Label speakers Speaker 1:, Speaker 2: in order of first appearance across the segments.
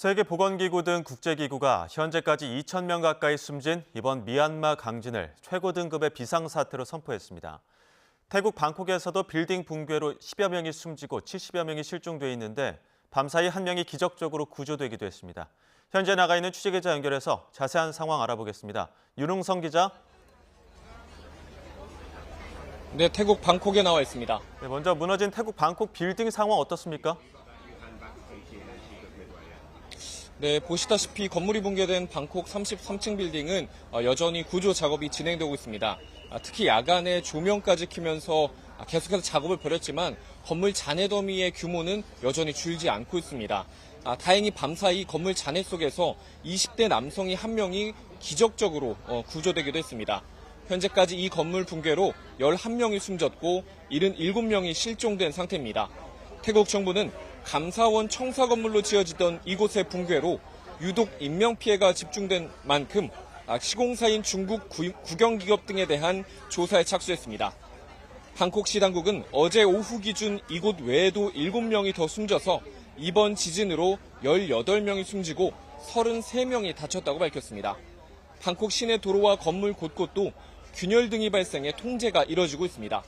Speaker 1: 세계보건기구 등 국제기구가 현재까지 2,000명 가까이 숨진 이번 미얀마 강진을 최고 등급의 비상사태로 선포했습니다. 태국 방콕에서도 빌딩 붕괴로 10여 명이 숨지고 70여 명이 실종돼 있는데 밤사이 한 명이 기적적으로 구조되기도 했습니다. 현재 나가 있는 취재기자 연결해서 자세한 상황 알아보겠습니다. 윤웅성 기자.
Speaker 2: 네, 태국 방콕에 나와 있습니다.
Speaker 1: 네, 먼저 무너진 태국 방콕 빌딩 상황 어떻습니까?
Speaker 2: 네, 보시다시피 건물이 붕괴된 방콕 33층 빌딩은 여전히 구조 작업이 진행되고 있습니다. 특히 야간에 조명까지 켜면서 계속해서 작업을 벌였지만 건물 잔해 더미의 규모는 여전히 줄지 않고 있습니다. 다행히 밤사이 건물 잔해 속에서 20대 남성이 한 명이 기적적으로 구조되기도 했습니다. 현재까지 이 건물 붕괴로 11명이 숨졌고 77명이 실종된 상태입니다. 태국 정부는 감사원 청사 건물로 지어지던 이곳의 붕괴로 유독 인명피해가 집중된 만큼 시공사인 중국 국영기업 등에 대한 조사에 착수했습니다. 방콕시 당국은 어제 오후 기준 이곳 외에도 7명이 더 숨져서 이번 지진으로 18명이 숨지고 33명이 다쳤다고 밝혔습니다. 방콕 시내 도로와 건물 곳곳도 균열 등이 발생해 통제가 이뤄지고 있습니다.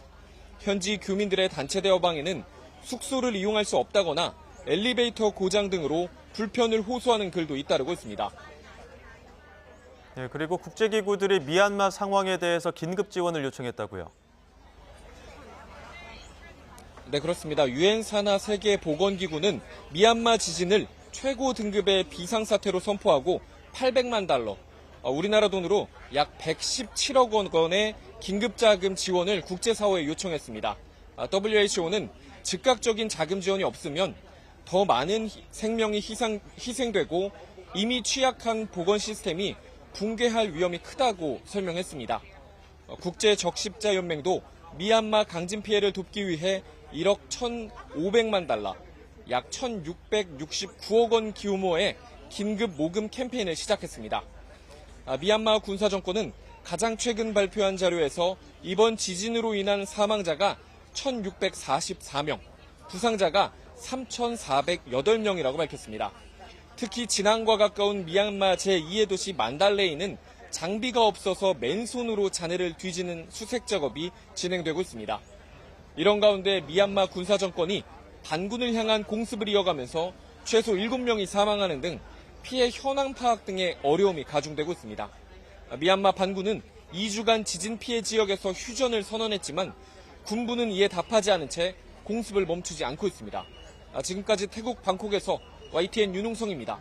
Speaker 2: 현지 교민들의 단체 대화방에는 숙소를 이용할 수 없다거나 엘리베이터 고장 등으로 불편을 호소하는 글도 잇따르고 있습니다.
Speaker 1: 네, 그리고 국제기구들이 미얀마 상황에 대해서 긴급 지원을 요청했다고요?
Speaker 2: 네, 그렇습니다. 유엔 산하 세계보건기구는 미얀마 지진을 최고 등급의 비상사태로 선포하고 800만 달러, 우리나라 돈으로 약 117억 원의 긴급자금 지원을 국제사회에 요청했습니다. WHO는 즉각적인 자금 지원이 없으면 더 많은 생명이 희생되고 이미 취약한 보건 시스템이 붕괴할 위험이 크다고 설명했습니다. 국제적십자연맹도 미얀마 강진 피해를 돕기 위해 1억 1,500만 달러, 약 1,669억 원 규모의 긴급 모금 캠페인을 시작했습니다. 미얀마 군사정권은 가장 최근 발표한 자료에서 이번 지진으로 인한 사망자가 1,644명, 부상자가 3,408명이라고 밝혔습니다. 특히 진앙과 가까운 미얀마 제2의 도시 만달레이는 장비가 없어서 맨손으로 잔해를 뒤지는 수색 작업이 진행되고 있습니다. 이런 가운데 미얀마 군사정권이 반군을 향한 공습을 이어가면서 최소 7명이 사망하는 등 피해 현황 파악 등의 어려움이 가중되고 있습니다. 미얀마 반군은 2주간 지진 피해 지역에서 휴전을 선언했지만 군부는 이에 답하지 않은 채 공습을 멈추지 않고 있습니다. 지금까지 태국 방콕에서 YTN 윤웅성입니다.